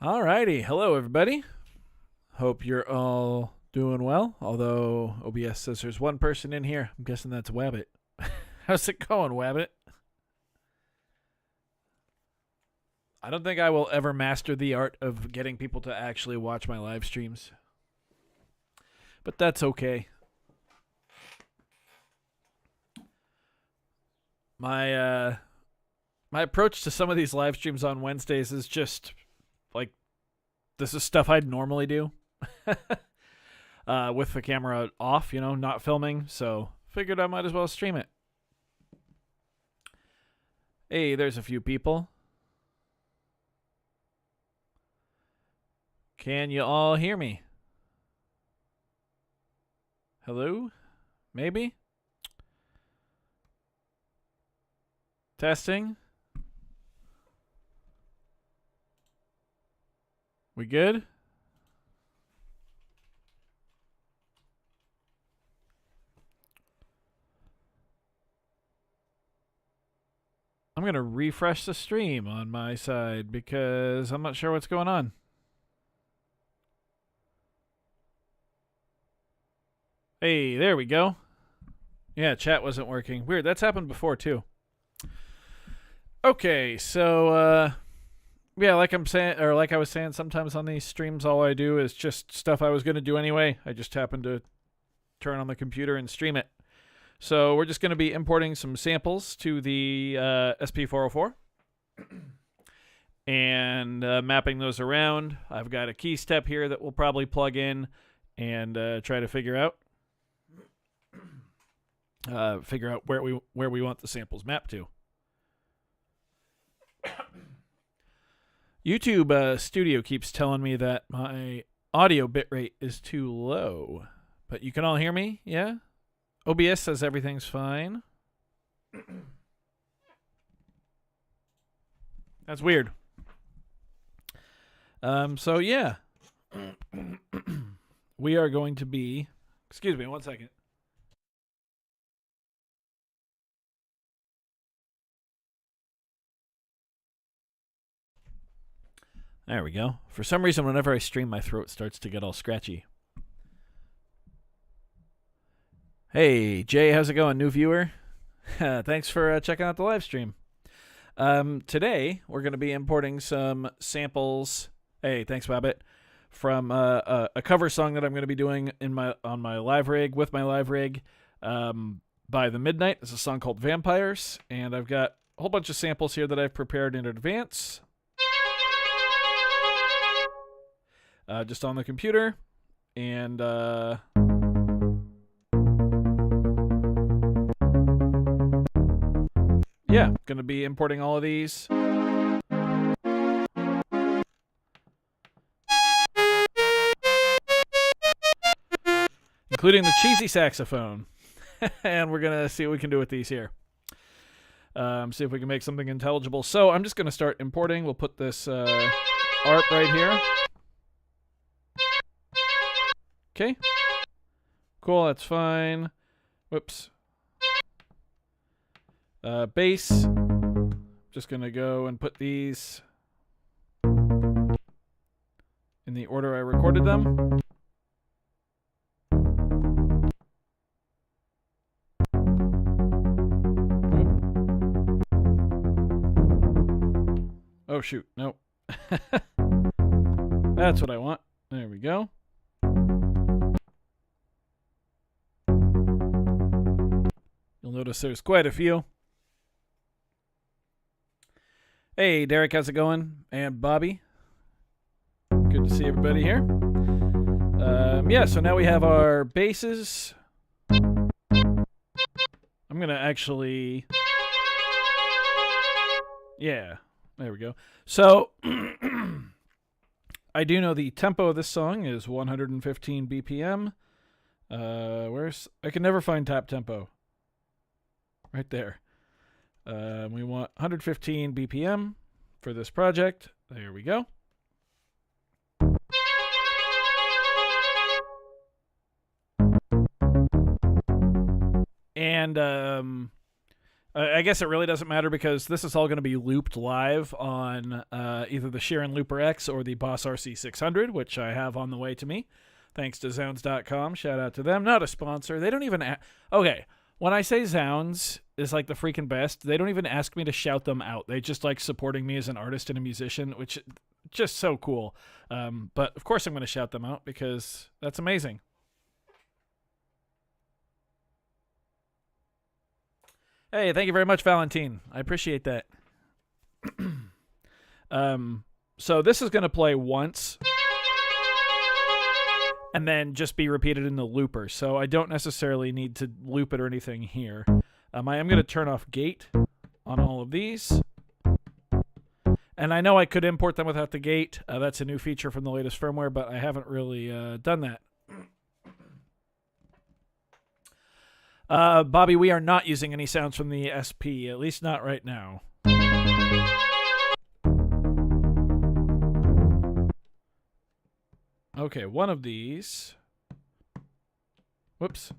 Alrighty, hello everybody. Hope you're all doing well. Although OBS says there's one person in here. I'm guessing that's Wabbit. How's it going, Wabbit? I don't think I will ever master the art of getting people to actually watch my live streams. But that's okay. My approach to some of these live streams on Wednesdays is just like, this is stuff I'd normally do with the camera off, you know, not filming. So figured I might as well stream it. Hey, there's a few people. Can you all hear me? Hello? Maybe? Testing? We good? I'm going to refresh the stream on my side because I'm not sure what's going on. Hey, there we go. Yeah, chat wasn't working. Weird, that's happened before too. Okay, so yeah, like I was saying, sometimes on these streams all I do is just stuff I was going to do anyway. I just happen to turn on the computer and stream it. So we're just going to be importing some samples to the SP-404 and mapping those around. I've got a key step here that we'll probably plug in and try to figure out where we want the samples mapped to. YouTube Studio keeps telling me that my audio bitrate is too low, but you can all hear me, yeah? OBS says everything's fine. That's weird. So yeah. We are going to be... Excuse me, 1 second. There we go. For some reason, whenever I stream, my throat starts to get all scratchy. Hey, Jay, how's it going? New viewer? Thanks for checking out the live stream. Today, we're going to be importing some samples. Hey, thanks, Wabbit. From a cover song that I'm going to be doing on my live rig, with my live rig, by The Midnight. It's a song called Vampires, and I've got a whole bunch of samples here that I've prepared in advance. Just on the computer, and yeah, gonna be importing all of these. Including the cheesy saxophone. And we're gonna see what we can do with these here. See if we can make something intelligible. So I'm just gonna start importing. We'll put this ARP right here. Okay. Cool, that's fine. Whoops. Bass. Just gonna go and put these in the order I recorded them. Oh, shoot. Nope. That's what I want. There we go. You'll notice there's quite a few. Hey, Derek, how's it going? And Bobby. Good to see everybody here. Yeah, so now we have our basses. I'm going to actually... Yeah, there we go. So, I do know the tempo of this song is 115 BPM. I can never find tap tempo. Right there. We want 115 BPM for this project. There we go. And I guess it really doesn't matter because this is all going to be looped live on either the Sheeran Looper X or the Boss RC600, which I have on the way to me. Thanks to Zounds.com. Shout out to them. Not a sponsor. They don't even... Okay, when I say Zounds is like the freaking best, they don't even ask me to shout them out. They just like supporting me as an artist and a musician, which is just so cool. But of course I'm going to shout them out because that's amazing. Hey, thank you very much, Valentine. I appreciate that. So this is going to play once and then just be repeated in the looper. So I don't necessarily need to loop it or anything here. I am going to turn off gate on all of these. And I know I could import them without the gate. That's a new feature from the latest firmware, but I haven't really done that. Bobby, we are not using any sounds from the SP, at least not right now. Okay, one of these. Whoops.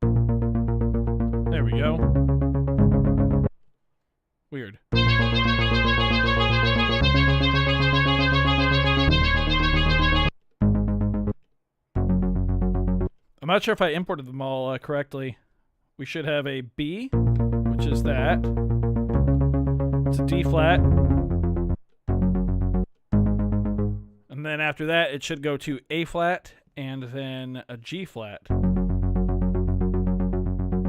There we go. Weird. I'm not sure if I imported them all correctly. We should have a B, which is that. It's a D flat. And then after that, it should go to A flat and then a G flat.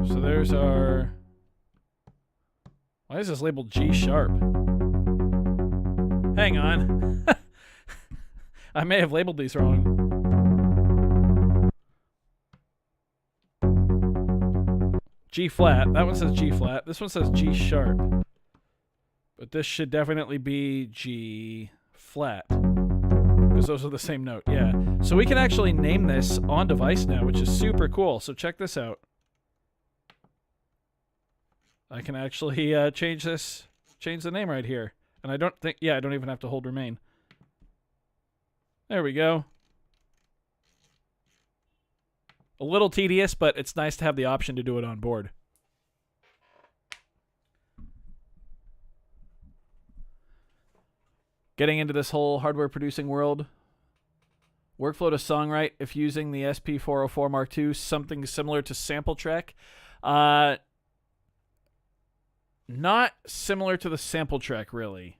So there's our... Why is this labeled G sharp? Hang on. I may have labeled these wrong. G flat. That one says G flat. This one says G sharp. But this should definitely be G flat. Because those are the same note. Yeah. So we can actually name this on device now, which is super cool. So check this out. I can actually change the name right here. And I don't think, yeah, I don't even have to hold remain. There we go. A little tedious, but it's nice to have the option to do it on board. Getting into this whole hardware producing world. Workflow to songwrite if using the SP-404 Mark II, something similar to Sample Track. Not similar to the Sample Track, really.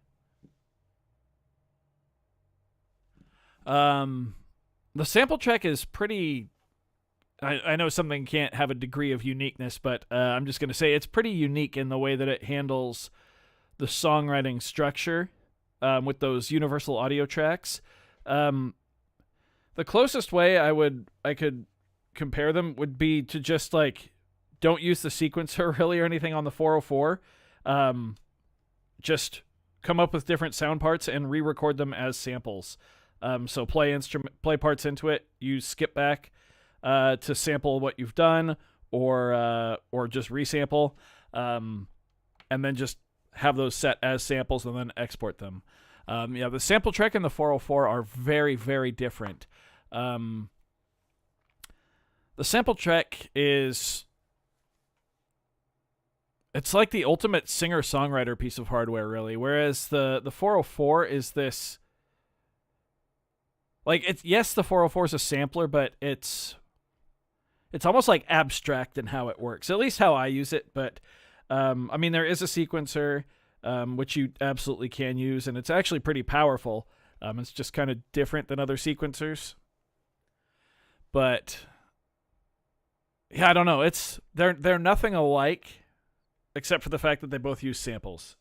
The Sample Track is pretty... I know something can't have a degree of uniqueness, but I'm just going to say it's pretty unique in the way that it handles the songwriting structure with those universal audio tracks. The closest way I could compare them would be to just like don't use the sequencer really or anything on the 404. Just come up with different sound parts and re-record them as samples. So play parts into it. Use skip back to sample what you've done, or just resample, and then just have those set as samples and then export them. Yeah, the Sample Track and the 404 are very, very different. The Sample Track is It's like the ultimate singer-songwriter piece of hardware, really. Whereas the 404 is this, like, it's, yes, the 404 is a sampler, but it's almost like abstract in how it works. At least how I use it. But I mean, there is a sequencer, which you absolutely can use, and it's actually pretty powerful. It's just kind of different than other sequencers. But yeah, I don't know. They're nothing alike, except for the fact that they both use samples.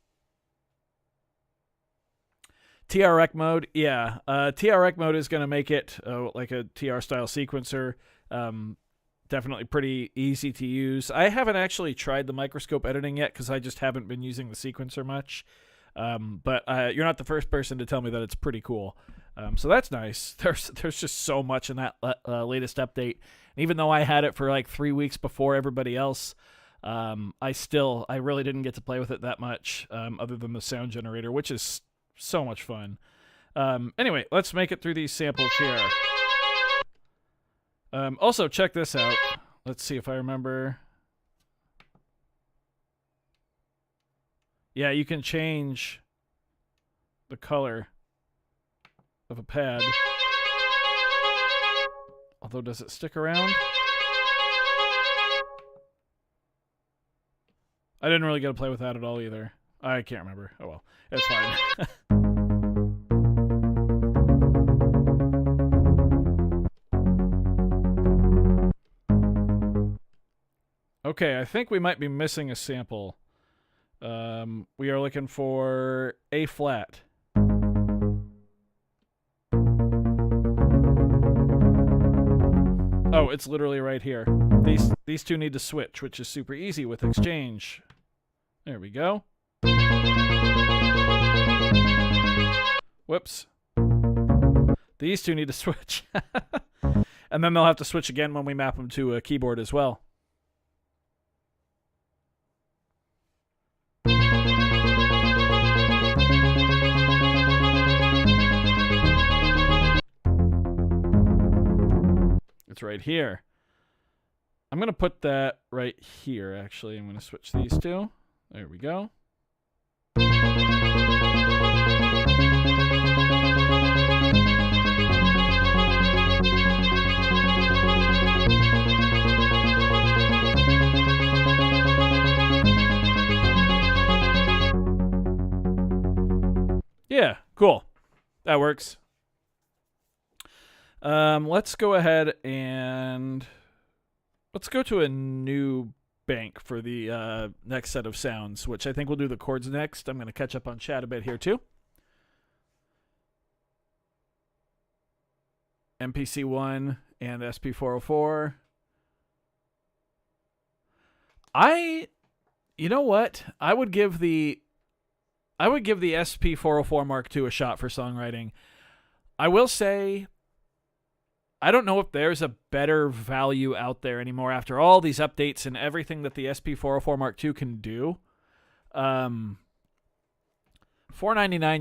TR-Rec mode, yeah. TR-Rec mode is going to make it like a TR-style sequencer. Definitely pretty easy to use. I haven't actually tried the microscope editing yet because I just haven't been using the sequencer much. But you're not the first person to tell me that it's pretty cool. So that's nice. There's just so much in that latest update. And even though I had it for like 3 weeks before everybody else, I really didn't get to play with it that much, other than the sound generator, which is so much fun. Anyway, let's make it through these samples here. Also, check this out. Let's see if I remember. Yeah, you can change the color of a pad. Although, does it stick around? I didn't really get to play with that at all either. I can't remember. Oh well, it's fine. Okay, I think we might be missing a sample. We are looking for A flat. Oh, it's literally right here. These two need to switch, which is super easy with exchange. There we go. Whoops. These two need to switch. And then they'll have to switch again when we map them to a keyboard as well. It's right here. I'm going to put that right here, actually. I'm going to switch these two. There we go. Yeah, cool. That works. Let's go ahead and let's go to a new bank for the next set of sounds, which I think we'll do the chords next. I'm going to catch up on chat a bit here too. MPC1 and SP-404. You know what? I would give the SP-404 Mark II a shot for songwriting. I will say, I don't know if there's a better value out there anymore after all these updates and everything that the SP-404 Mark II can do. $499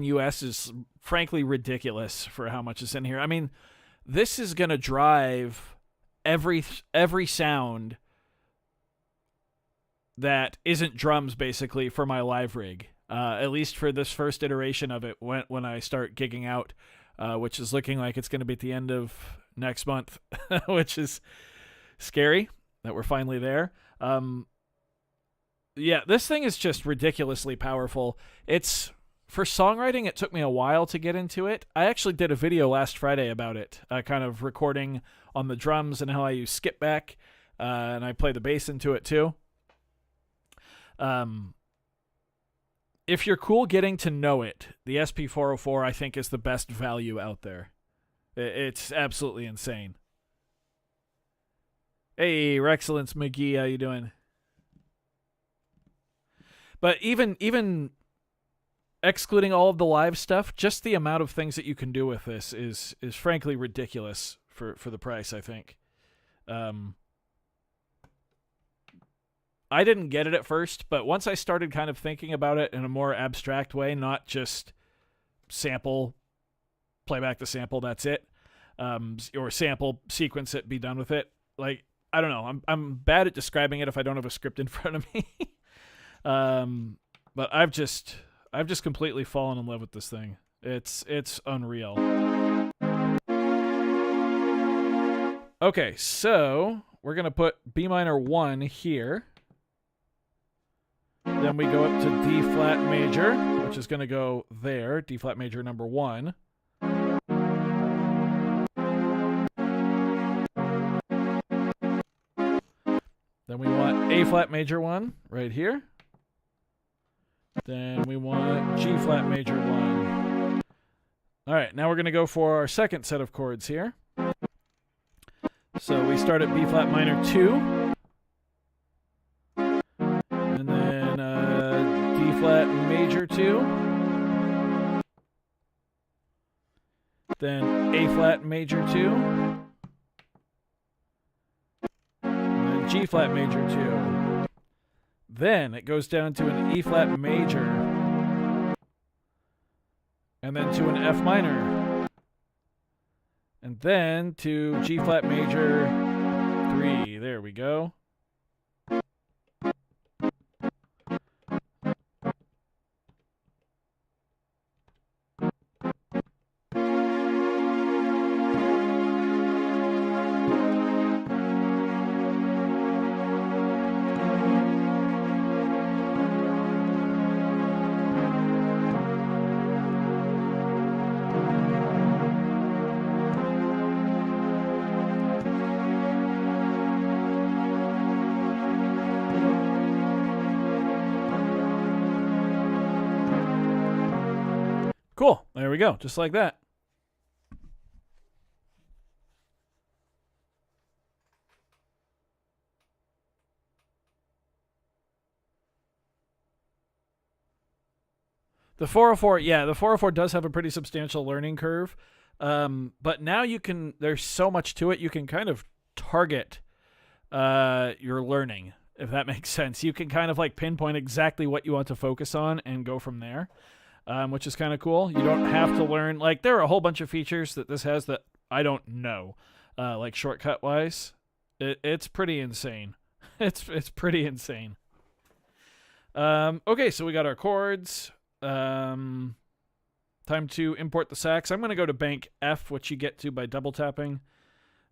US is frankly ridiculous for how much is in here. I mean, this is going to drive every sound that isn't drums, basically, for my live rig. At least for this first iteration of it when I start gigging out, which is looking like it's going to be at the end of next month, which is scary that we're finally there. Yeah, this thing is just ridiculously powerful. It's for songwriting, it took me a while to get into it. I actually did a video last Friday about it, kind of recording on the drums and how I use skip back, and I play the bass into it too. If you're cool getting to know it, the SP-404 I think is the best value out there. It's absolutely insane. Hey, Rexcellence McGee, how you doing? But even excluding all of the live stuff, just the amount of things that you can do with this is frankly ridiculous for the price, I think. I didn't get it at first, but once I started kind of thinking about it in a more abstract way, not just sample, play back the sample, that's it, or sample, sequence it, be done with it. Like, I don't know. I'm bad at describing it if I don't have a script in front of me. But I've just completely fallen in love with this thing. It's unreal. Okay, so we're gonna put B minor 1 here. Then we go up to D flat major, which is gonna go there. D flat major number 1. Then we want A flat major 1 right here. Then we want G flat major 1. All right, now we're going to go for our second set of chords here. So we start at B flat minor 2. And then D flat major 2. Then A flat major 2. G flat major 2. Then it goes down to an E flat major. And then to an F minor. And then to G flat major 3. There we go. Cool. There we go. Just like that. The 404, yeah, the 404 does have a pretty substantial learning curve. But now you can, there's so much to it, you can kind of target your learning, if that makes sense. You can kind of like pinpoint exactly what you want to focus on and go from there. Which is kind of cool. You don't have to learn, like, there are a whole bunch of features that this has that I don't know, like shortcut wise. It's pretty insane. It's pretty insane. Okay, so we got our chords. Time to import the sax. I'm going to go to bank F, which you get to by double tapping.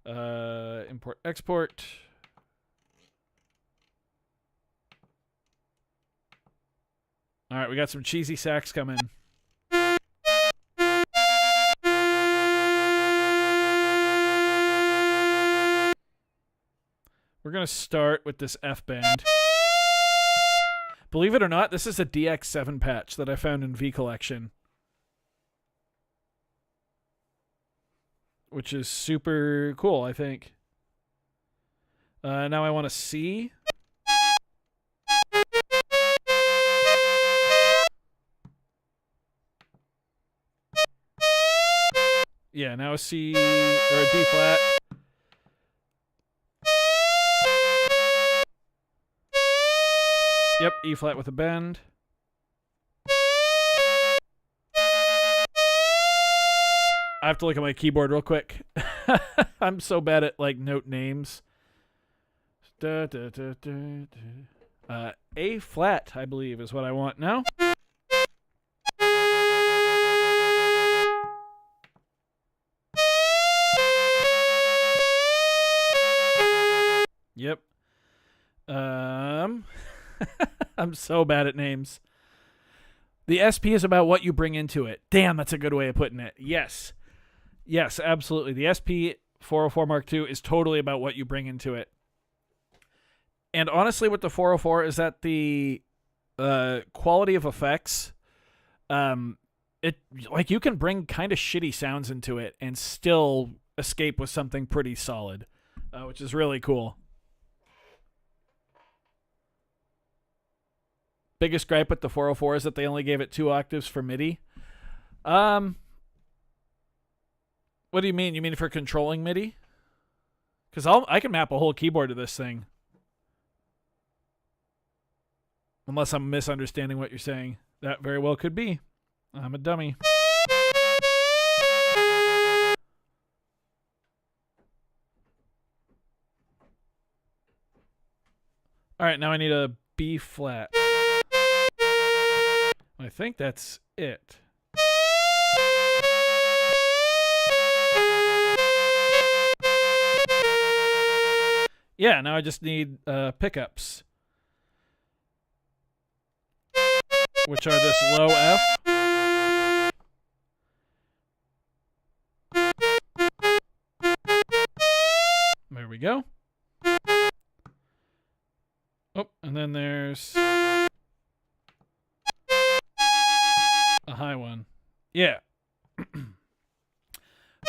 Import, export. All right, we got some cheesy sax coming. We're going to start with this F bend. Believe it or not, this is a DX7 patch that I found in V Collection, which is super cool, I think. Now I want a C. Yeah, now a C or a D flat. Yep, E flat with a bend. I have to look at my keyboard real quick. I'm so bad at like note names. A flat, I believe, is what I want now. Yep. I'm so bad at names. The SP is about what you bring into it. Damn, that's a good way of putting it. Yes. Yes, absolutely. The SP-404 Mark II is totally about what you bring into it. And honestly, with the 404 is that the quality of effects, it like you can bring kind of shitty sounds into it and still escape with something pretty solid, which is really cool. Biggest gripe with the 404 is that they only gave it 2 octaves for MIDI. What do you mean? You mean for controlling MIDI? Because I can map a whole keyboard to this thing. Unless I'm misunderstanding what you're saying. That very well could be. I'm a dummy. All right, now I need a B flat. think that's it. Yeah, now I just need pickups, which are this low F. There we go. Oh, and then there's a high one. Yeah.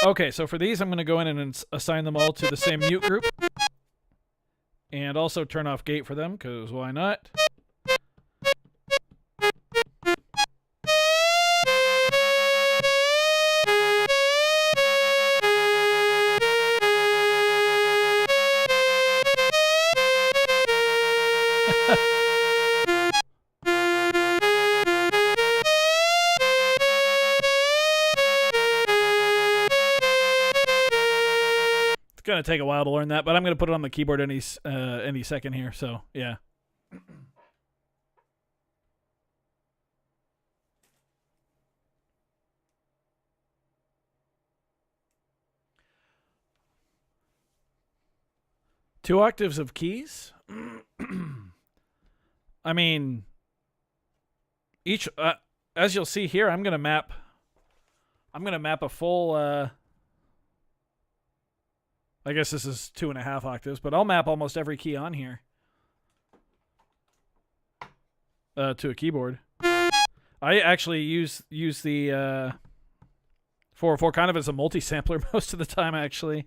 Okay, so for these, I'm going to go in and assign them all to the same mute group. And also turn off gate for them, because why not? Gonna take a while to learn that, but I'm gonna put it on the keyboard any second here. So yeah. Two octaves of keys. I mean, each as you'll see here, I'm gonna map a full. I guess this is 2.5 octaves, but I'll map almost every key on here to a keyboard. I actually use the 404 kind of as a multi-sampler most of the time, actually.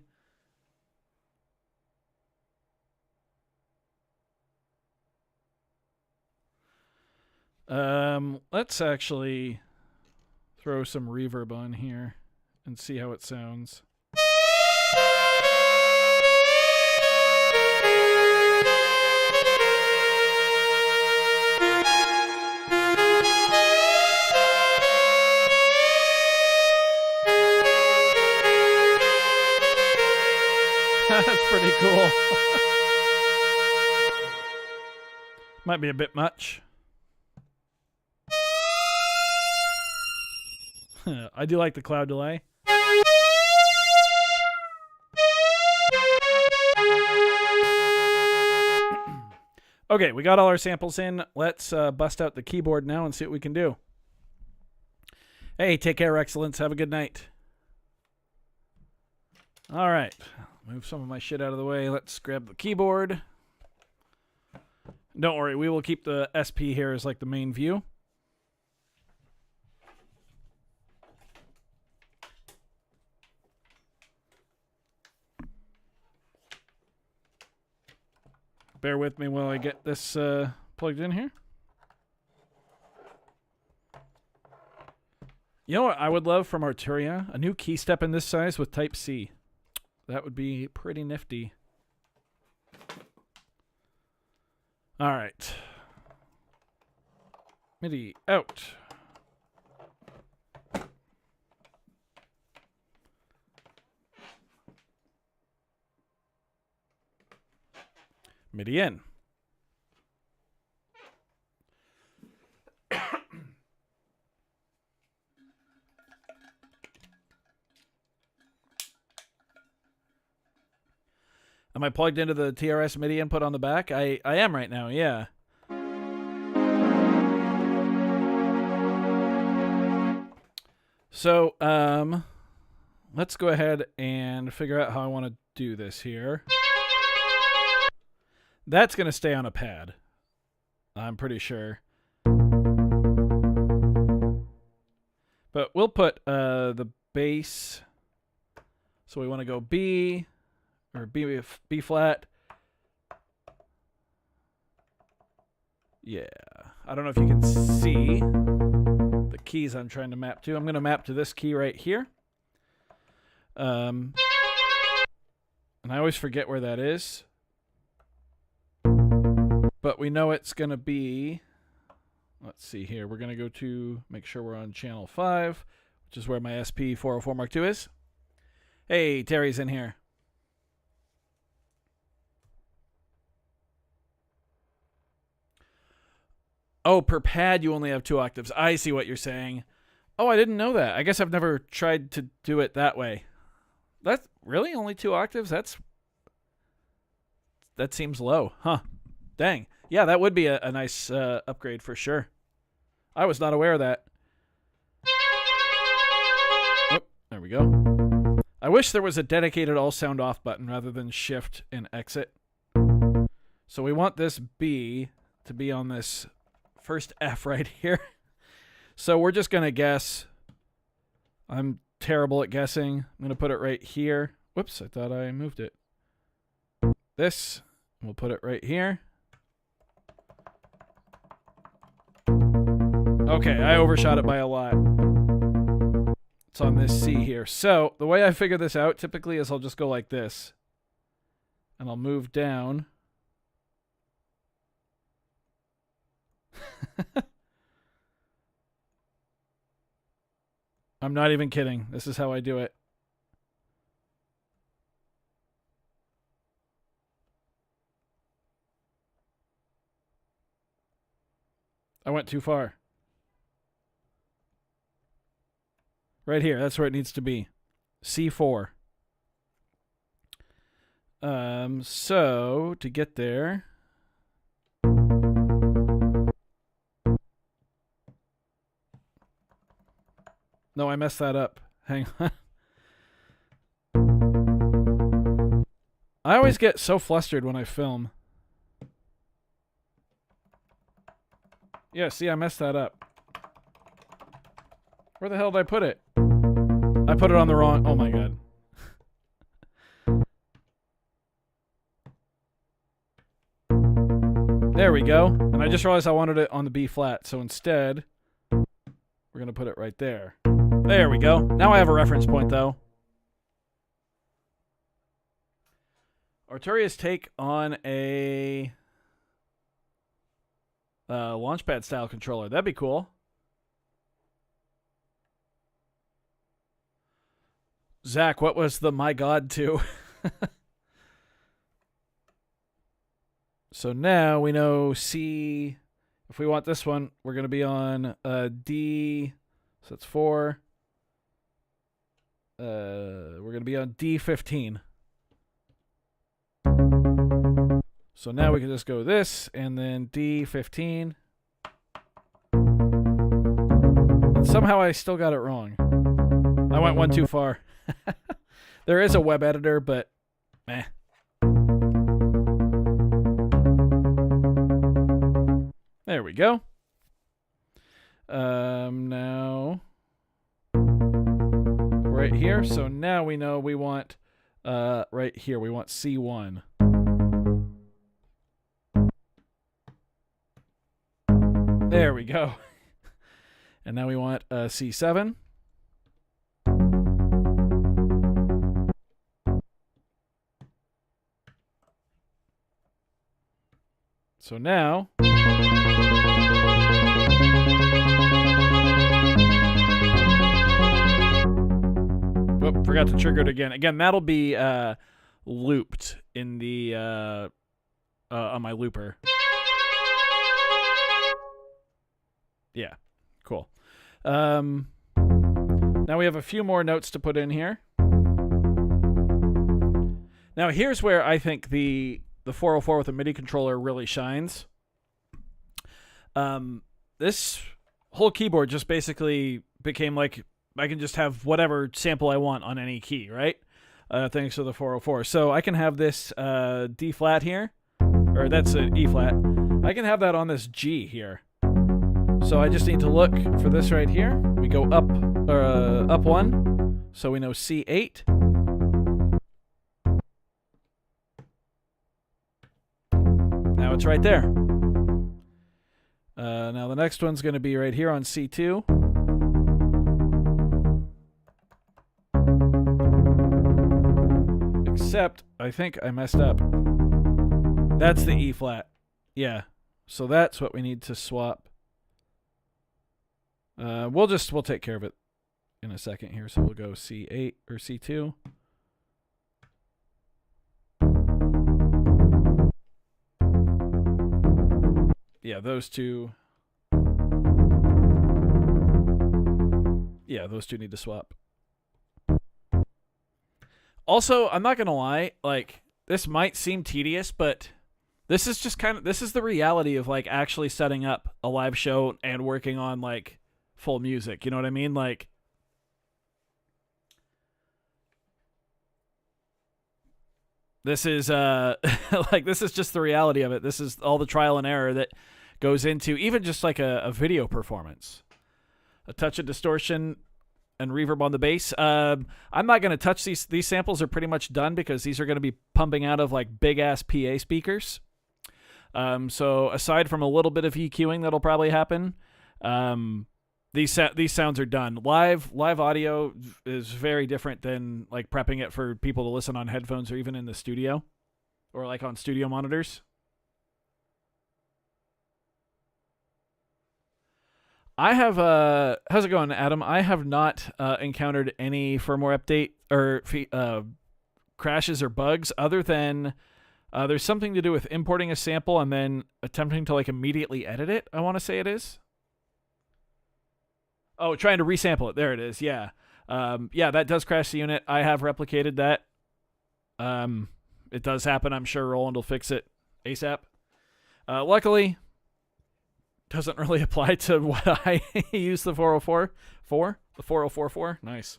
Let's actually throw some reverb on here and see how it sounds. That's pretty cool. Might be a bit much. I do like the cloud delay. Okay, we got all our samples in. Let's bust out the keyboard now and see what we can do. Hey, take care, Excellence. Have a good night. All right. Move some of my shit out of the way. Let's grab the keyboard. Don't worry, we will keep the SP here as like the main view. Bear with me while I get this plugged in here. You know what I would love from Arturia? A new key step in this size with Type C. That would be pretty nifty. All right. MIDI out. MIDI in. Am I plugged into the TRS MIDI input on the back? I am right now, yeah. So, let's go ahead and figure out how I want to do this here. That's going to stay on a pad, I'm pretty sure. But we'll put the bass. So we want to go B, or B flat. Yeah. I don't know if you can see the keys I'm trying to map to. I'm going to map to this key right here. And I always forget where that is. But we know it's going to be, let's see here. We're going to go to, make sure we're on channel 5, which is where my SP-404MKII is. Hey, Terry's in here. Oh, per pad you only have 2 octaves. I see what you're saying. Oh, I didn't know that. I guess I've never tried to do it that way. That's really only 2 octaves? That seems low. Huh. Dang. Yeah, that would be a nice upgrade for sure. I was not aware of that. Oh, there we go. I wish there was a dedicated all sound off button rather than shift and exit. So we want this B to be on this first F right here. So we're just going to guess. I'm terrible at guessing. I'm going to put it right here. Whoops, I thought I moved it. This, we'll put it right here. Okay, I overshot it by a lot. It's on this C here. So the way I figure this out typically is I'll just go like this. And I'll move down. I'm not even kidding. This is how I do it. I went too far. Right here. That's where it needs to be. C4. So to get there. No, I messed that up. Hang on. I always get so flustered when I film. Yeah, see, I messed that up. Where the hell did I put it? I put it on the wrong... Oh my god. There we go. And I just realized I wanted it on the B flat. So instead, we're going to put it right there. There we go. Now I have a reference point, though. Arturia's take on a launchpad style controller. That'd be cool. Zach, what was the my god to? So now we know C. If we want this one, we're going to be on D. So that's 4. We're going to be on D15. So now we can just go this and then D15. And somehow I still got it wrong. I went one too far. There is a web editor, but meh. There we go. Now right here. So now we know we want right here. We want C1. There we go. And now we want C7. So now... Oh, forgot to trigger it again. Again, that'll be looped in the on my looper. Yeah, cool. Now we have a few more notes to put in here. Now here's where I think the 404 with a MIDI controller really shines. This whole keyboard just basically became like I can just have whatever sample I want on any key, right? Thanks to the 404. So I can have this D flat here, or that's an E flat. I can have that on this G here. So I just need to look for this right here. We go up 1, so we know C8. Now it's right there. Now the next one's going to be right here on C2. Except, I think I messed up. That's the E flat. Yeah. So that's what we need to swap. We'll take care of it in a second here. So we'll go C8 or C2. Yeah, those two Yeah, those two need to swap. Also, I'm not going to lie, like, this might seem tedious, but this is just this is the reality of, like, actually setting up a live show and working on, like, full music. You know what I mean? Like, this is, like, this is just the reality of it. This is all the trial and error that goes into even just, like, a video performance. A touch of distortion and reverb on the bass. I'm not going to touch these. These samples are pretty much done because these are going to be pumping out of, like, big-ass PA speakers. So aside from a little bit of EQing that'll probably happen, these sounds are done. Live audio is very different than, like, prepping it for people to listen on headphones or even in the studio or, like, on studio monitors. I have, how's it going, Adam? I have not encountered any firmware update or crashes or bugs other than there's something to do with importing a sample and then attempting to, like, immediately edit it, I want to say it is. Oh, trying to resample it. There it is, yeah. Yeah, that does crash the unit. I have replicated that. It does happen. I'm sure Roland will fix it ASAP. Luckily, doesn't really apply to what I use the 404 for. The 404 nice.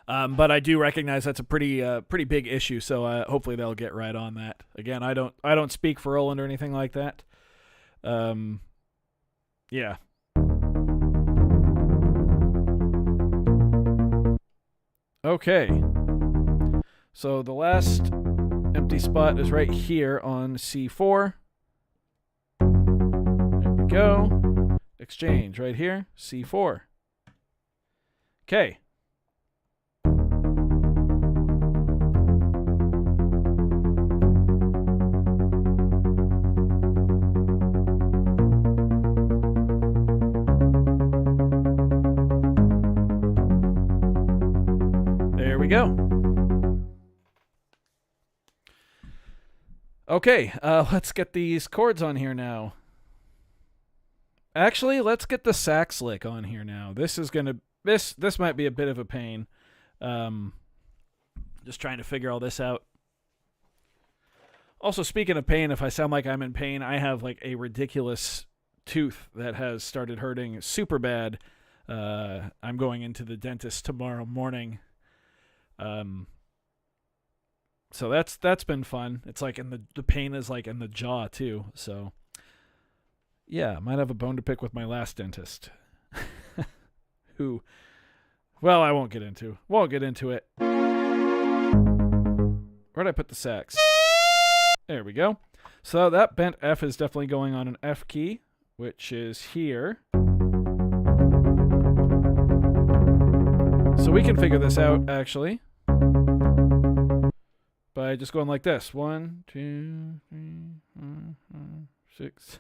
But I do recognize that's a pretty big issue, so hopefully they'll get right on that. Again, I don't speak for Roland or anything like that. Yeah. Okay. So the last empty spot is right here on C4. There we go. Exchange right here, C4. Okay. There we go. Okay, let's get these chords on here now. Actually, let's get the sax lick on here now. This might be a bit of a pain. Just trying to figure all this out. Also, speaking of pain, if I sound like I'm in pain, I have, like, a ridiculous tooth that has started hurting super bad. I'm going into the dentist tomorrow morning. So that's been fun. It's like the pain is, like, in the jaw too. So yeah, might have a bone to pick with my last dentist. Who, well, I won't get into it. Where'd I put the sax? There we go. So that bent F is definitely going on an F key, which is here. So we can figure this out, actually, by just going like this. 1, 2, 3, 4, 5, 6.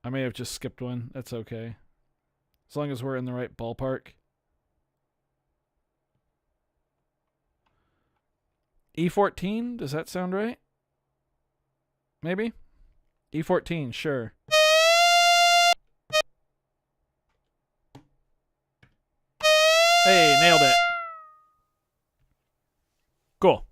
I may have just skipped one. That's okay. As long as we're in the right ballpark. E14, does that sound right? Maybe? E14, sure. Hey, nailed it. Cool.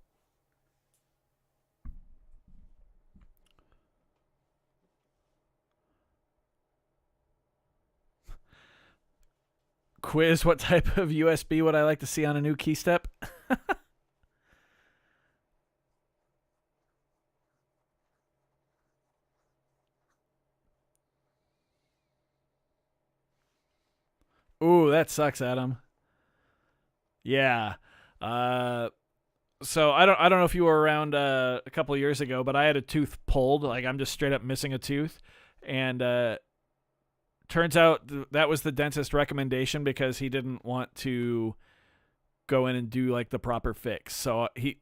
Quiz, what type of USB would I like to see on a new key step? Ooh, that sucks, Adam. Yeah. So I don't know if you were around a couple of years ago, but I had a tooth pulled. Like, I'm just straight up missing a tooth. And turns out that was the dentist recommendation because he didn't want to go in and do, like, the proper fix. So he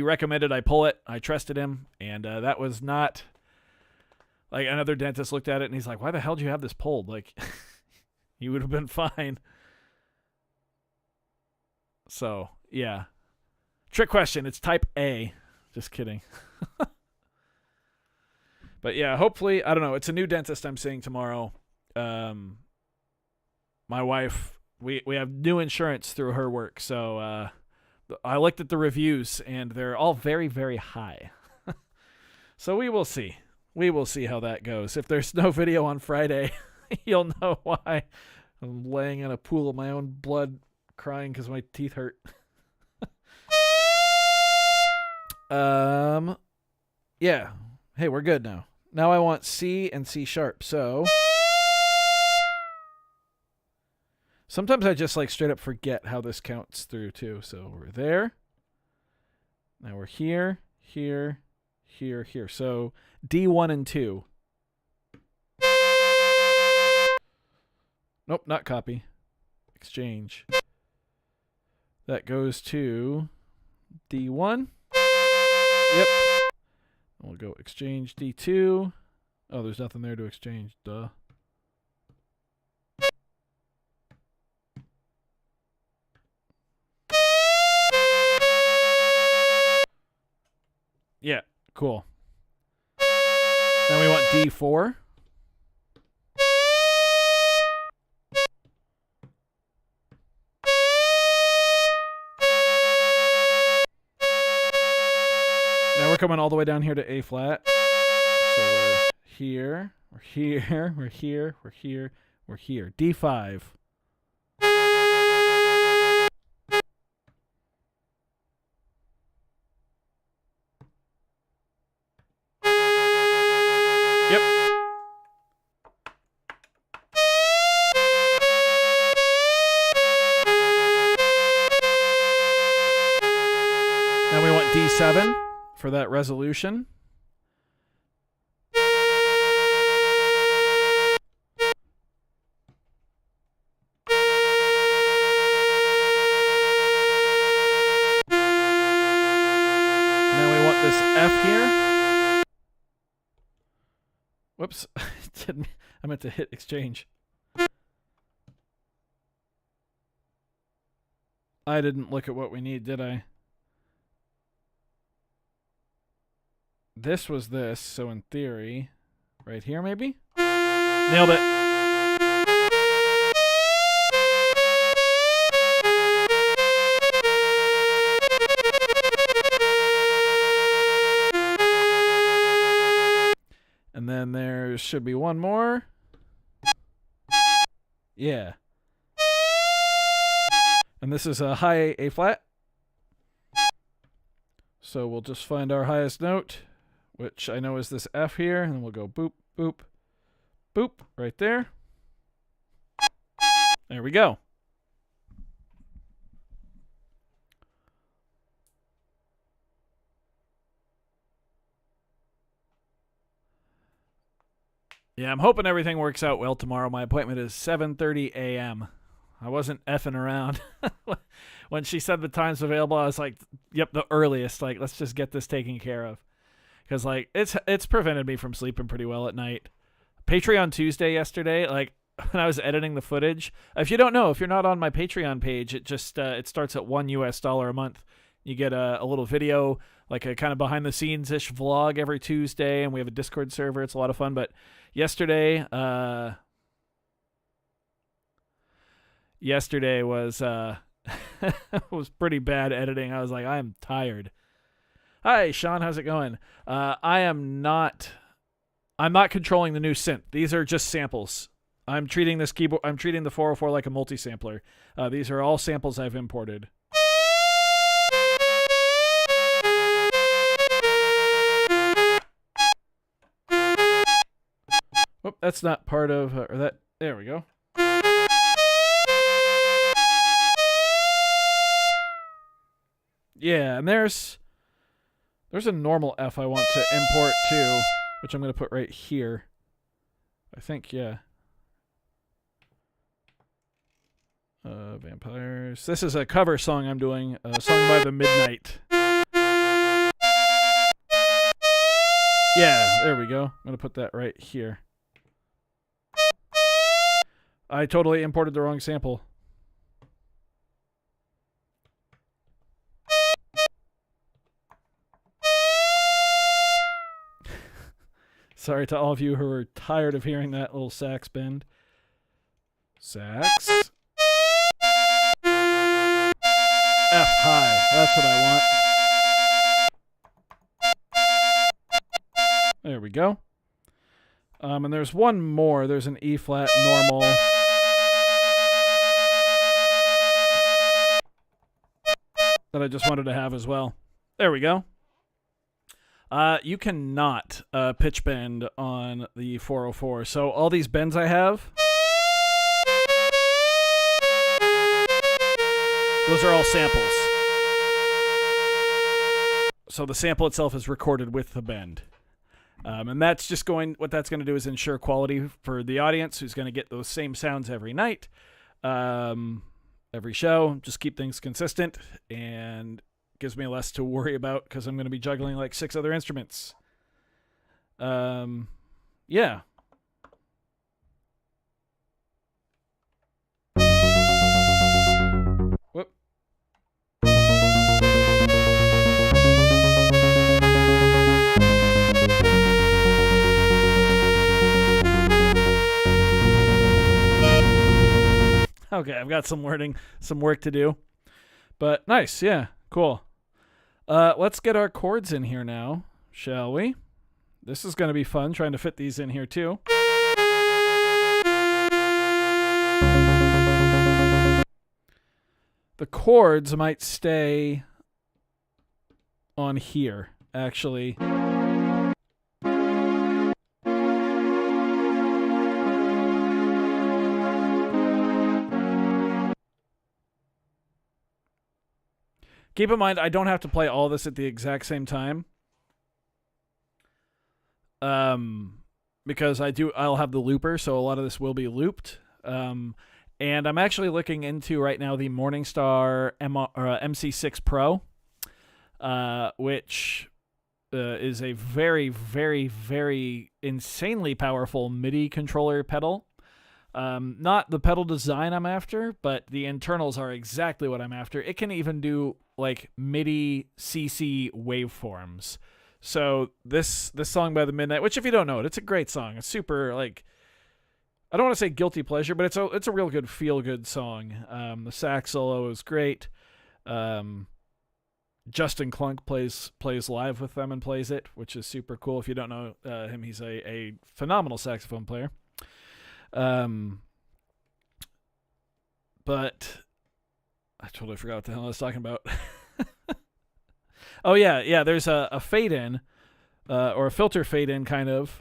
recommended I pull it. I trusted him, and that was not, like, another dentist looked at it and he's like, "Why the hell did you have this pulled?" Like, you would have been fine. So, yeah. Trick question. It's type A. Just kidding. But yeah, hopefully, I don't know. It's a new dentist I'm seeing tomorrow. my wife, we have new insurance through her work, so I looked at the reviews, and they're all very, very high. So we will see. We will see how that goes. If there's no video on Friday, you'll know why. I'm laying in a pool of my own blood, crying because my teeth hurt. Yeah. Hey, we're good now. Now I want C and C sharp. So sometimes I just like straight up forget how this counts through too. So we're there. Now we're here, here, here, here. So D1 and 2. Nope, not copy. Exchange. That goes to D1. Yep. We'll go exchange D2. Oh, there's nothing there to exchange. Duh. Yeah, cool. Now we want D4. Now we're coming all the way down here to A flat. So we're here, we're here, we're here, we're here, we're here. D5. Yep. Now we want D7 for that resolution. Now we want this F here. Whoops. I meant to hit exchange. I didn't look at what we need, did I? This was this, so in theory, right here maybe? Nailed it. And then there should be one more. Yeah. And this is a high A flat. So we'll just find our highest note, which I know is this F here, and then we'll go boop, boop, boop, right there. There we go. Yeah, I'm hoping everything works out well tomorrow. My appointment is 7:30 a.m. I wasn't effing around. When she said the times available, I was like, yep, the earliest. Like, let's just get this taken care of. Because, like, it's prevented me from sleeping pretty well at night. Patreon Tuesday yesterday, like, when I was editing the footage. If you don't know, if you're not on my Patreon page, it just it starts at $1 US a month. You get a little video, like a kind of behind-the-scenes-ish vlog every Tuesday, and we have a Discord server. It's a lot of fun. But yesterday was was pretty bad editing. I was like, I'm tired. Hi, Sean. How's it going? I'm not controlling the new synth. These are just samples. I'm treating this keyboard. I'm treating the 404 like a multi-sampler. These are all samples I've imported. Oh, that's not part of or that. There we go. Yeah, and there's a normal F I want to import too, which I'm going to put right here. I think, yeah. Vampires. This is a cover song I'm doing, a song by The Midnight. Yeah, there we go. I'm going to put that right here. I totally imported the wrong sample. Sorry to all of you who are tired of hearing that little sax bend. Sax. F high. That's what I want. There we go. And there's one more. There's an E flat normal. That I just wanted to have as well. There we go. You cannot pitch bend on the 404. So all these bends I have, those are all samples. So the sample itself is recorded with the bend. And that's just what that's going to do is ensure quality for the audience who's going to get those same sounds every night, every show. Just keep things consistent and gives me less to worry about because I'm going to be juggling like 6 other instruments. Yeah. Whoop. Okay, I've got some work to do. But nice, yeah, cool. Let's get our chords in here now, shall we? This is going to be fun, trying to fit these in here too. The chords might stay on here, actually. Keep in mind, I don't have to play all this at the exact same time. Because I'll have the looper, so a lot of this will be looped. And I'm actually looking into right now the Morningstar MC6 Pro, which is a very, very, very insanely powerful MIDI controller pedal. Not the pedal design I'm after, but the internals are exactly what I'm after. It can even do like MIDI CC waveforms. So this song by The Midnight, which if you don't know it, it's a great song. It's super like, I don't want to say guilty pleasure, but it's a real good feel good song. The sax solo is great. Justin Klunk plays live with them and plays it, which is super cool. If you don't know him, he's a phenomenal saxophone player. But I totally forgot what the hell I was talking about. Oh yeah. There's a fade in, or a filter fade in kind of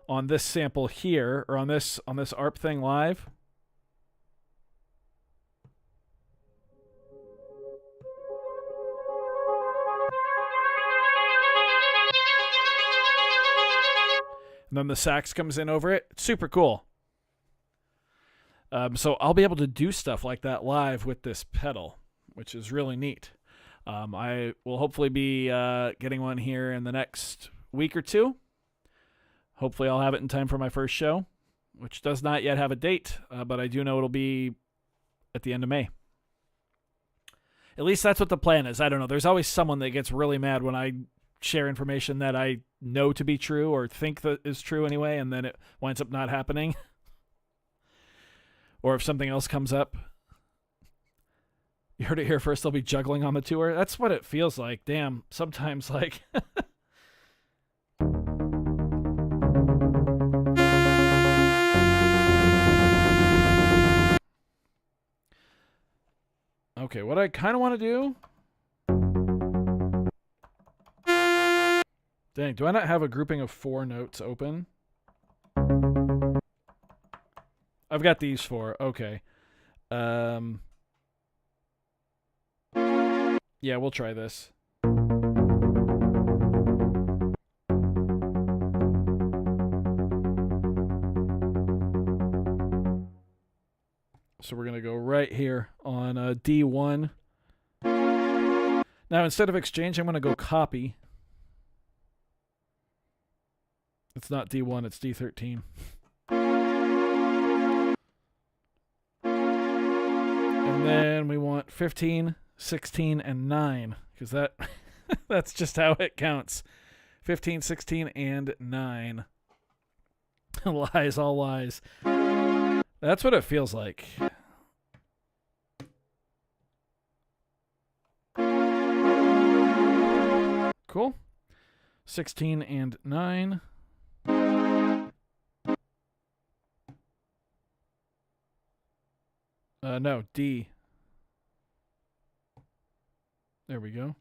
on this sample here, or on this ARP thing live. And then the sax comes in over it. It's super cool. So I'll be able to do stuff like that live with this pedal, which is really neat. I will hopefully be getting one here in the next week or two. Hopefully I'll have it in time for my first show, which does not yet have a date, but I do know it'll be at the end of May. At least that's what the plan is. I don't know. There's always someone that gets really mad when I share information that I know to be true or think that is true anyway, and then it winds up not happening. Or if something else comes up. You heard it here first, they'll be juggling on the tour. That's what it feels like. Damn, sometimes like... Okay, what I kind of want to do... Dang, do I not have a grouping of 4 notes open? I've got these 4. Okay. Yeah, we'll try this. So we're going to go right here on D1. Now, instead of exchange, I'm going to go copy. It's not D1, it's D13. And then we want 15, 16, and 9, because that's just how it counts. 15, 16, and 9. Lies, all lies. That's what it feels like. Cool. 16 and 9. No, D. There we go.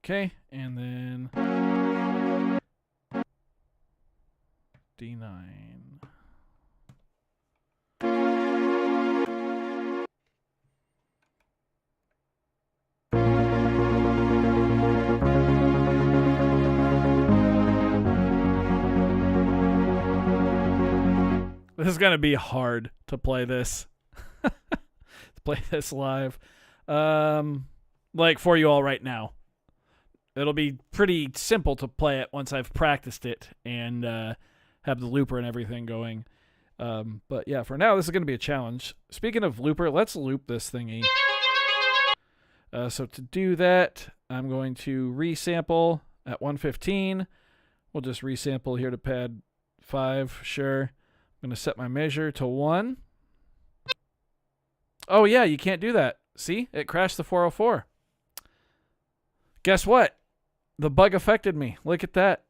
Okay, and then D9. This is going to be hard to play this. To play this live. Like for you all right now. It'll be pretty simple to play it once I've practiced it and have the looper and everything going. But yeah, for now, this is going to be a challenge. Speaking of looper, let's loop this thingy. So to do that, I'm going to resample at 115. We'll just resample here to pad 5, sure. I'm going to set my measure to 1. Oh yeah, you can't do that. See? It crashed the 404. Guess what? The bug affected me. Look at that.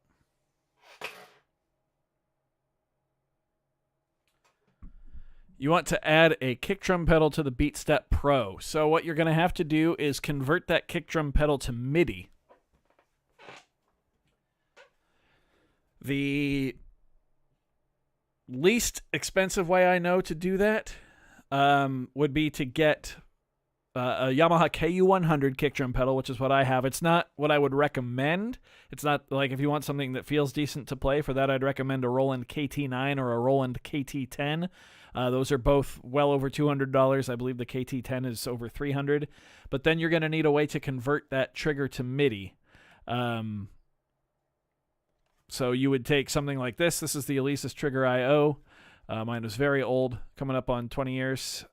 You want to add a kick drum pedal to the BeatStep Pro. So what you're going to have to do is convert that kick drum pedal to MIDI. The least expensive way I know to do that would be to get a Yamaha KU100 kick drum pedal, which is what I have. It's not what I would recommend. It's not like if you want something that feels decent to play. For that, I'd recommend a Roland KT9 or a Roland KT10. Those are both well over $200. I believe the KT10 is over $300. But then you're going to need a way to convert that trigger to MIDI. So you would take something like this. This is the Alesis Trigger IO. Mine was very old, coming up on 20 years.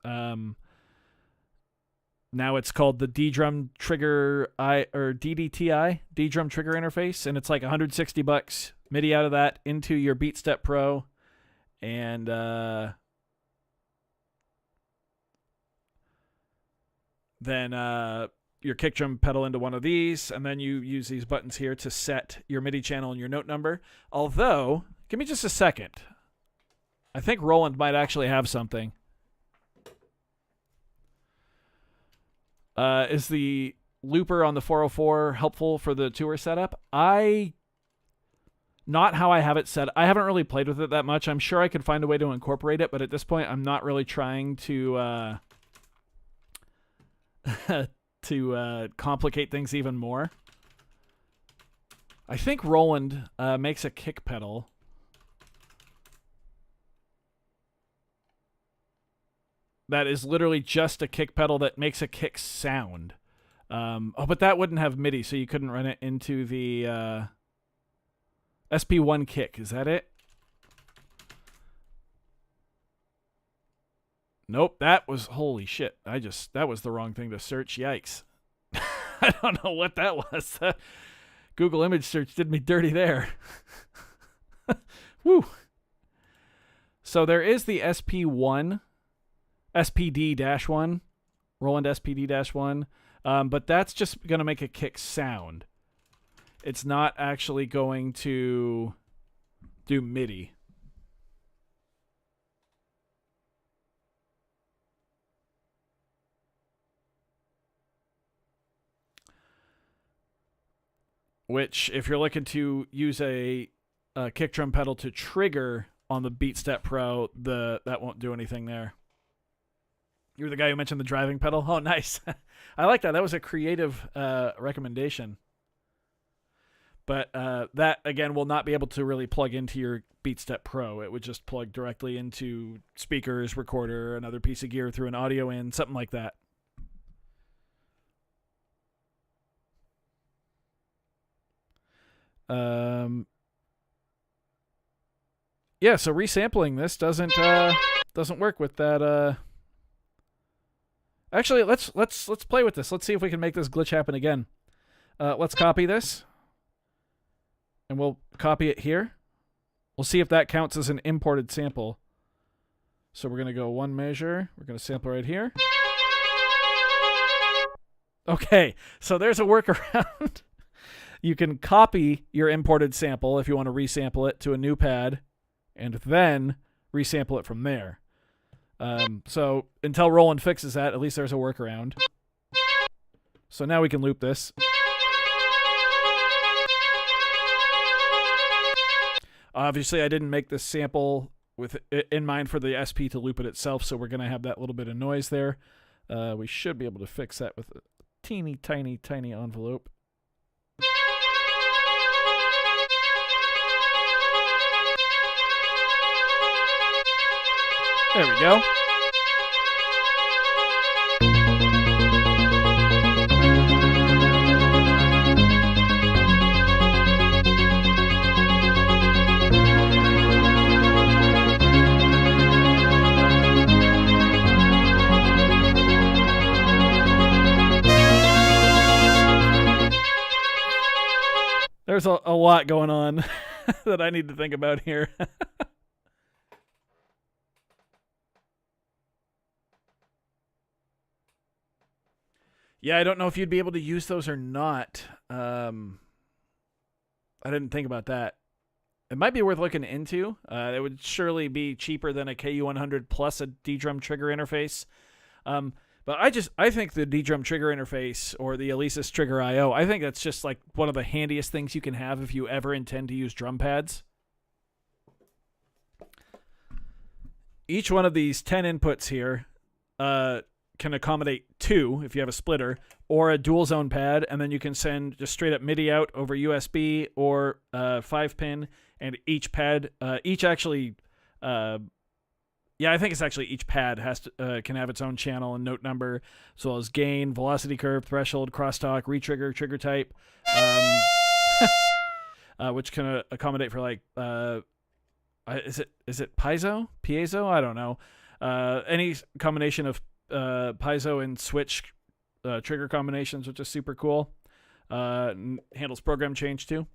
Now it's called the D-Drum Trigger or DDTI, D-Drum Trigger Interface, and it's like $160. MIDI out of that into your BeatStep Pro, and then your kick drum pedal into one of these, and then you use these buttons here to set your MIDI channel and your note number. Although, give me just a second. I think Roland might actually have something. Is the looper on the 404 helpful for the tour setup? Not how I have it set. I haven't really played with it that much. I'm sure I could find a way to incorporate it, but at this point, I'm not really trying to to complicate things even more. I think Roland makes a kick pedal. That is literally just a kick pedal that makes a kick sound. But that wouldn't have MIDI, so you couldn't run it into the SP-1 kick. Is that it? Nope, that was, holy shit. That was the wrong thing to search. Yikes. I don't know what that was. Google image search did me dirty there. Woo. So there is the SP-1. SPD-1, Roland SPD-1, but that's just going to make a kick sound. It's not actually going to do MIDI. Which, if you're looking to use a kick drum pedal to trigger on the BeatStep Pro, that won't do anything there. You're the guy who mentioned the driving pedal? Oh, nice. I like that. That was a creative recommendation. But that, again, will not be able to really plug into your BeatStep Pro. It would just plug directly into speakers, recorder, another piece of gear through an audio in, something like that. Yeah, so resampling this doesn't work with that. Actually, let's play with this. Let's see if we can make this glitch happen again. Let's copy this. and we'll copy it here. We'll see if that counts as an imported sample. So we're going to go one measure. We're going to sample right here. Okay, so there's a workaround. You can copy your imported sample if you want to resample it to a new pad, and then resample it from there. So until Roland fixes that, at least there's a workaround. So now we can loop this. Obviously, I didn't make this sample with in mind for the SP to loop it itself, so we're going to have that little bit of noise there. We should be able to fix that with a teeny, tiny, tiny envelope. There we go. There's a lot going on that I need to think about here. Yeah, I don't know if you'd be able to use those or not. I didn't think about that. It might be worth looking into. It would surely be cheaper than a KU100 plus a D-drum trigger interface. But I think the D-drum trigger interface or the Alesis Trigger I/O, I think that's just like one of the handiest things you can have if you ever intend to use drum pads. Each one of these 10 inputs here can accommodate 2 if you have a splitter, or a dual zone pad, and then you can send just straight up MIDI out over USB or 5-pin, and each pad, yeah, I think it's actually each pad has to can have its own channel and note number, as well as gain, velocity curve, threshold, crosstalk, retrigger, trigger type, which can accommodate for like is it piezo? I don't know. Any combination of piezo and switch trigger combinations, which is super cool. Handles program change too.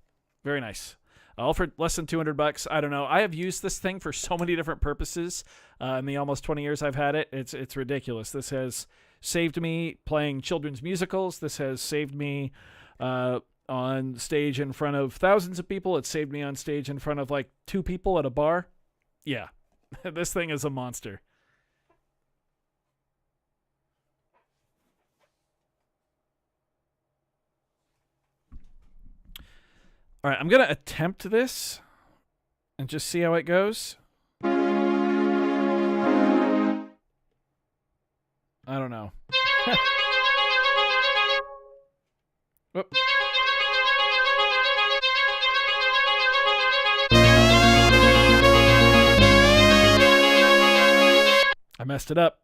Very nice. All for less than $200. I don't know. I have used this thing for so many different purposes in the almost 20 years I've had it. It's ridiculous. This has saved me playing children's musicals. This has saved me on stage in front of thousands of people. It saved me on stage in front of like 2 people at a bar. Yeah, this thing is a monster. All right, I'm going to attempt this and just see how it goes. I don't know. Whoop. I messed it up.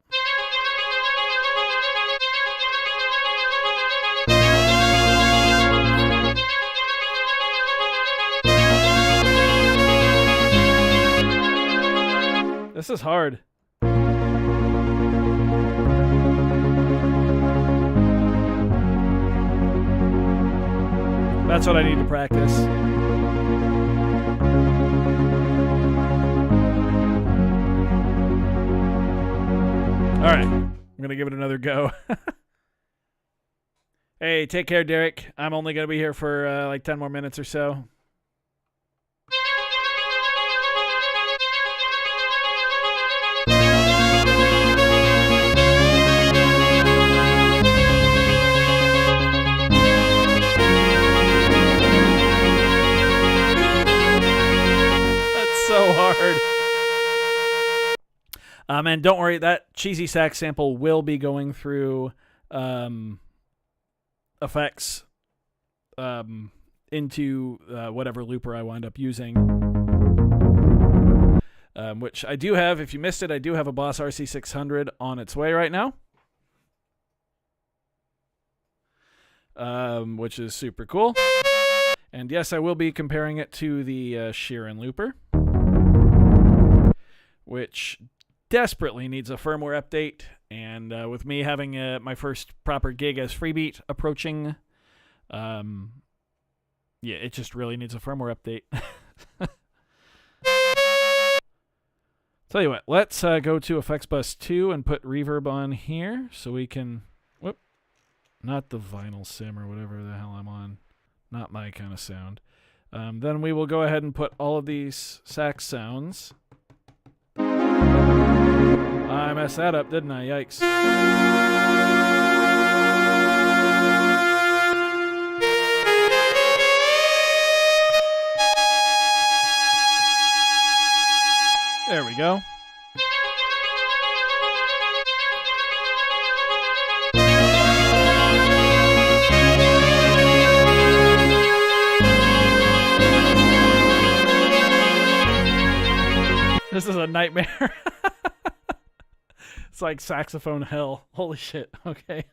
This is hard. That's what I need to practice. All right, I'm going to give it another go. Hey, take care, Derek. I'm only going to be here for like 10 more minutes or so. So hard. And don't worry, that cheesy sax sample will be going through effects into whatever looper I wind up using. Which I do have. If you missed it, I do have a Boss RC600 on its way right now. Which is super cool. And yes, I will be comparing it to the Sheeran looper, which desperately needs a firmware update. And with me having my first proper gig as Freebeat approaching, Yeah, it just really needs a firmware update. Tell you what, let's go to Effects Bus 2 and put reverb on here so we can... Whoop. Not the vinyl sim or whatever the hell I'm on. Not my kind of sound. Then we will go ahead and put all of these sax sounds. I messed that up, didn't I? Yikes. There we go. This is a nightmare. It's like saxophone hell. Holy shit. Okay.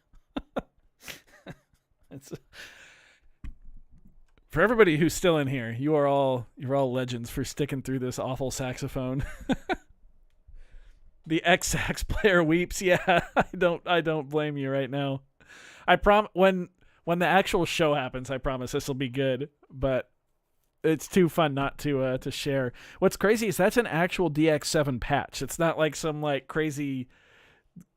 For everybody who's still in here, you're all legends for sticking through this awful saxophone. The ex-sax player weeps. Yeah, I don't blame you right now. When the actual show happens, I promise this will be good, but it's too fun not to share. What's crazy is that's an actual DX7 patch. It's not like some like crazy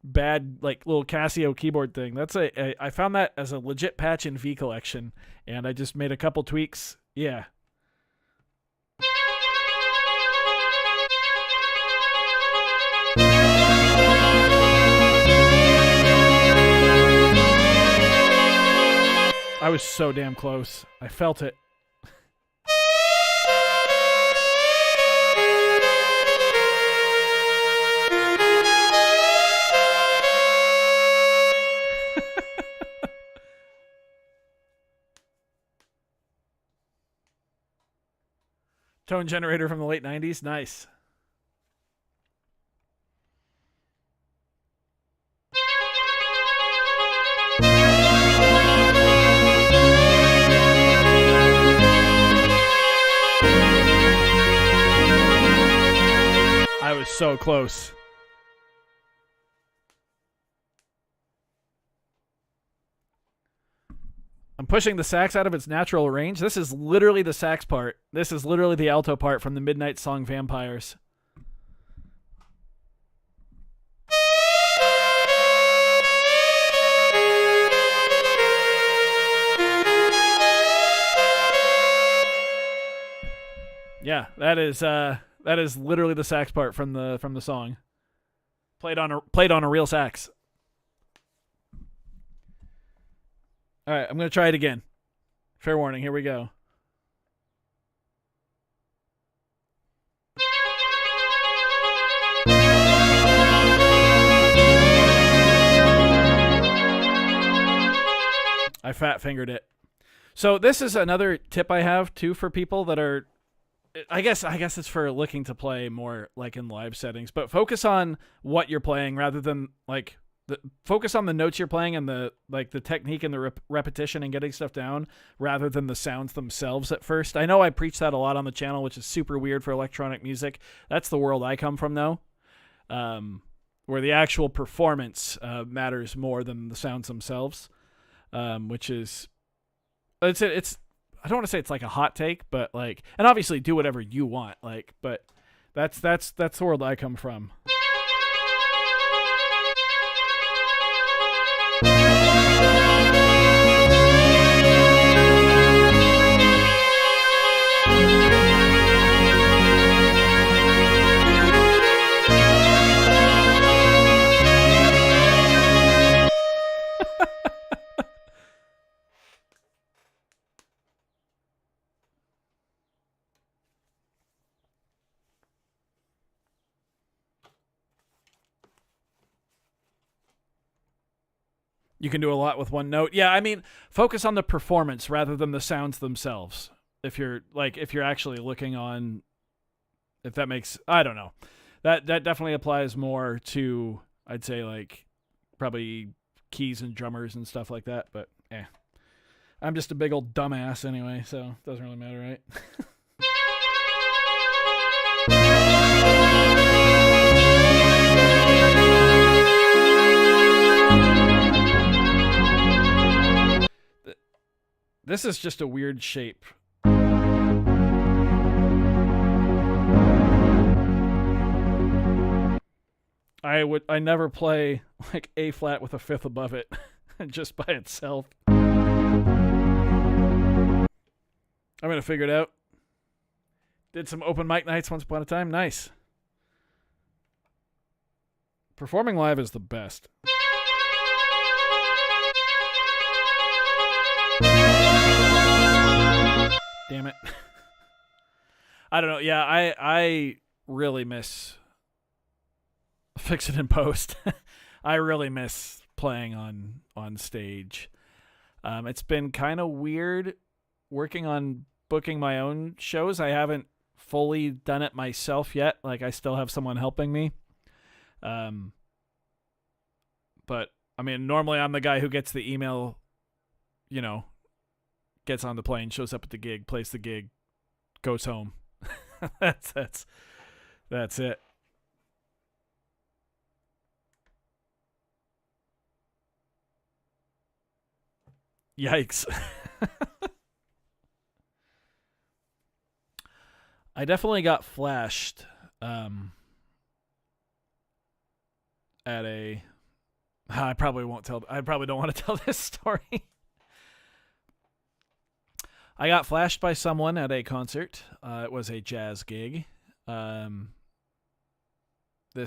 bad like little Casio keyboard thing. I found that as a legit patch in V Collection, and I just made a couple tweaks. Yeah. I was so damn close. I felt it. Tone generator from the late 90s. Nice. I was so close. I'm pushing the sax out of its natural range. This is literally the sax part. This is literally the alto part from the Midnight song Vampires. Yeah, that is literally the sax part from the song. Played on a real sax. All right, I'm going to try it again. Fair warning, here we go. I fat fingered it. So this is another tip I have too for people that are, I guess it's for looking to play more like in live settings, but focus on what you're playing rather than like focus on the notes you're playing and the technique and the repetition and getting stuff down rather than the sounds themselves at first. I know I preach that a lot on the channel, which is super weird for electronic music. That's the world I come from though, where the actual performance matters more than the sounds themselves, which is it's I don't want to say it's like a hot take, but like, and obviously do whatever you want, like, but that's the world I come from. You can do a lot with one note. Yeah, I mean, focus on the performance rather than the sounds themselves. If you're actually looking on, if that makes, I don't know. That definitely applies more to, I'd say, like probably keys and drummers and stuff like that, but I'm just a big old dumbass anyway, so it doesn't really matter, right? This is just a weird shape. I never play like A flat with a fifth above it just by itself. I'm going to figure it out. Did some open mic nights once upon a time. Nice. Performing live is the best. Damn it. I don't know. Yeah, I really miss Fix It in Post. I really miss playing on stage. It's been kind of weird working on booking my own shows. I haven't fully done it myself yet. Like, I still have someone helping me. But I mean, normally I'm the guy who gets the email, you know, gets on the plane, shows up at the gig, plays the gig, goes home. that's it. Yikes. I definitely got flashed at a... I probably won't tell... I probably don't want to tell this story. I got flashed by someone at a concert. It was a jazz gig. This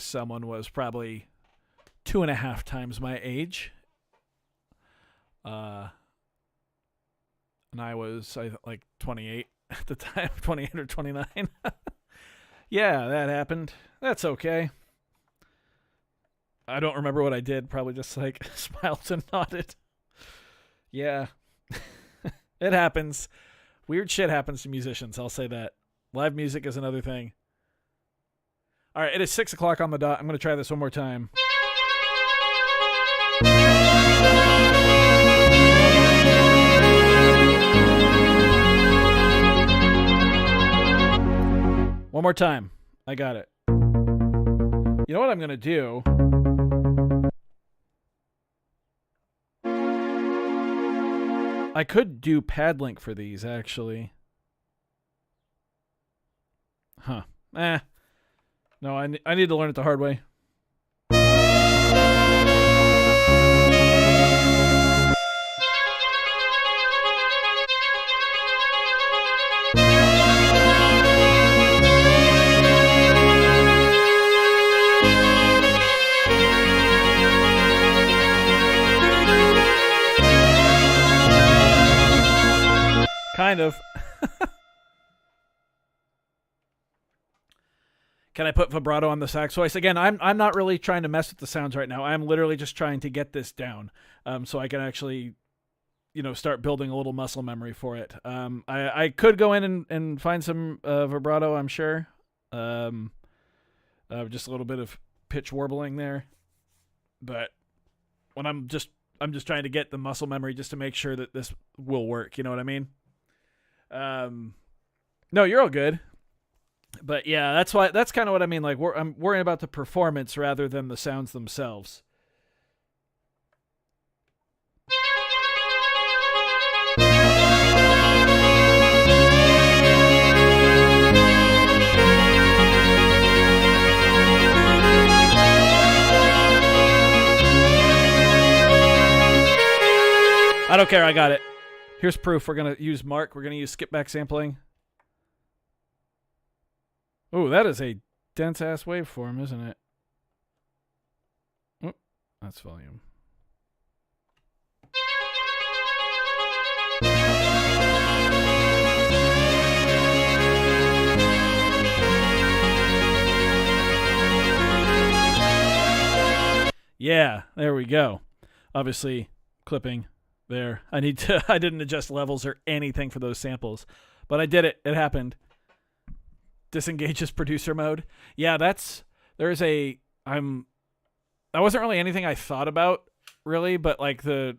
someone was probably 2.5 times my age. And I was like 28 at the time, 28 or 29. Yeah, that happened. That's okay. I don't remember what I did. Probably just like smiled and nodded. Yeah. It happens. Weird shit happens to musicians. I'll say that. Live music is another thing. All right, it is 6 o'clock on the dot. I'm going to try this one more time. One more time. I got it. You know what I'm going to do? I could do pad link for these, actually. Huh. No, I need to learn it the hard way. Kind of. Can I put vibrato on the sax voice? Again, I'm not really trying to mess with the sounds right now. I'm literally just trying to get this down, so I can actually, start building a little muscle memory for it. I could go in and find some vibrato, I'm sure. Just a little bit of pitch warbling there, but when I'm just trying to get the muscle memory just to make sure that this will work. You know what I mean? No, you're all good. But yeah, that's kind of what I mean. Like, I'm worrying about the performance rather than the sounds themselves. I don't care. I got it. Here's proof. We're going to use Mark. We're going to use skip back sampling. Oh, that is a dense-ass waveform, isn't it? Oh, that's volume. Yeah, there we go. Obviously, clipping there. I didn't adjust levels or anything for those samples, but I did it. It happened. Disengages producer mode. Yeah, that wasn't really anything I thought about really, but like because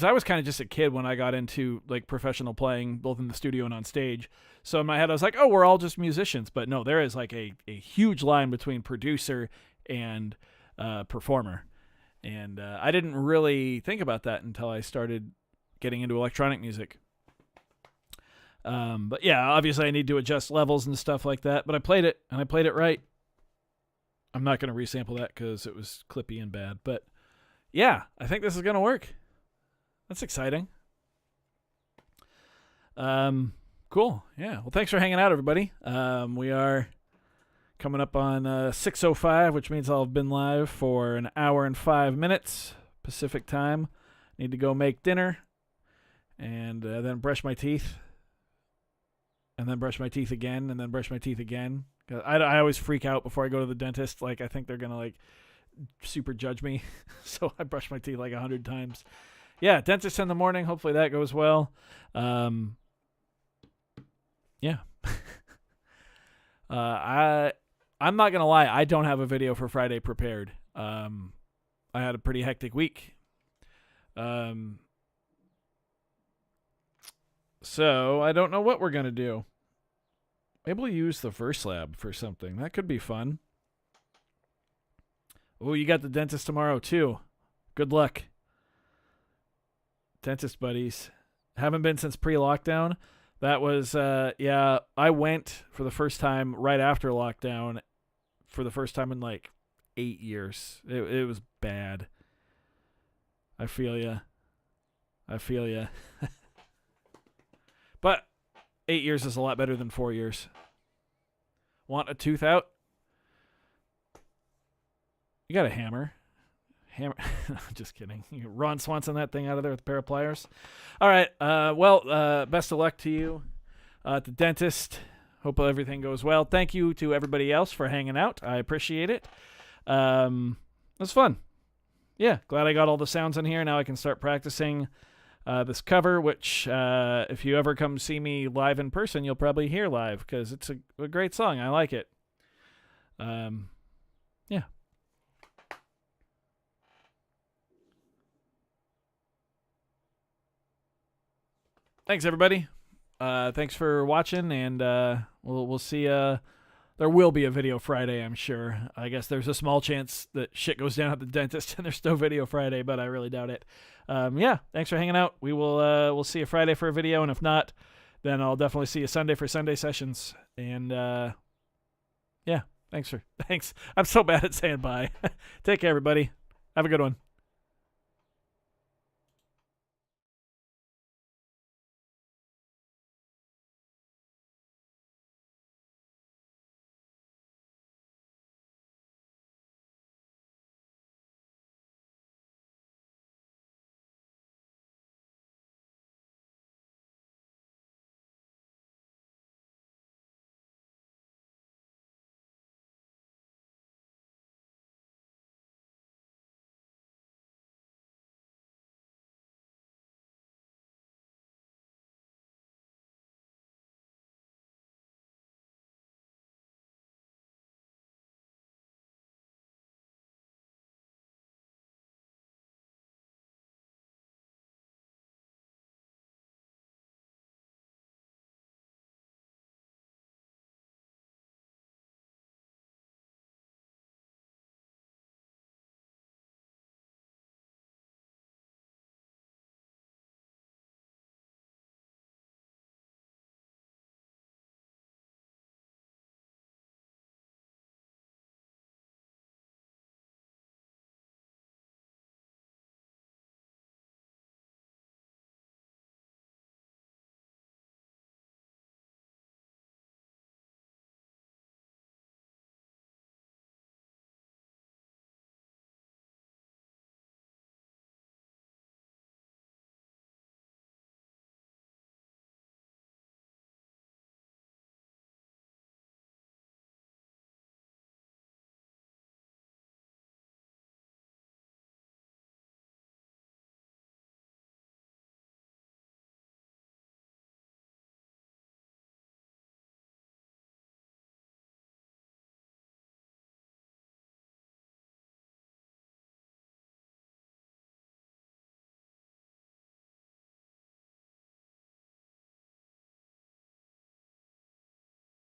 I was kind of just a kid when I got into like professional playing, both in the studio and on stage. So in my head, I was like, oh, we're all just musicians. But no, there is like a huge line between producer and performer. And I didn't really think about that until I started getting into electronic music. But yeah, obviously I need to adjust levels and stuff like that. But I played it, and I played it right. I'm not going to resample that because it was clippy and bad. But yeah, I think this is going to work. That's exciting. Cool. Yeah. Well, thanks for hanging out, everybody. We are coming up on 6:05, which means I'll have been live for an hour and 5 minutes Pacific time. Need to go make dinner and then brush my teeth. And then brush my teeth again, and then brush my teeth again. I always freak out before I go to the dentist. Like, I think they're going to, like, super judge me. So I brush my teeth like 100 times. Yeah, dentist in the morning. Hopefully that goes well. Yeah. I'm not going to lie. I don't have a video for Friday prepared. I had a pretty hectic week. So I don't know what we're going to do. Maybe we'll use the Verse Lab for something. That could be fun. Oh, you got the dentist tomorrow too. Good luck. Dentist buddies. Haven't been since pre-lockdown. That was, yeah, I went for the first time right after lockdown for the first time in like 8 years. It was bad. I feel ya. But 8 years is a lot better than 4 years. Want a tooth out? You got a hammer. Just kidding. You can Ron Swanson that thing out of there with a pair of pliers. All right. Well, best of luck to you at the dentist. Hope everything goes well. Thank you to everybody else for hanging out. I appreciate it. It was fun. Yeah, glad I got all the sounds in here. Now I can start practicing this cover, which if you ever come see me live in person, you'll probably hear live because it's a great song. I like it. Yeah. Thanks, everybody. Thanks for watching, and we'll see. There will be a video Friday, I'm sure. I guess there's a small chance that shit goes down at the dentist and there's no video Friday, but I really doubt it. Yeah, thanks for hanging out. We'll see you Friday for a video, and if not, then I'll definitely see you Sunday for Sunday sessions. And yeah, thanks. I'm so bad at saying bye. Take care, everybody. Have a good one.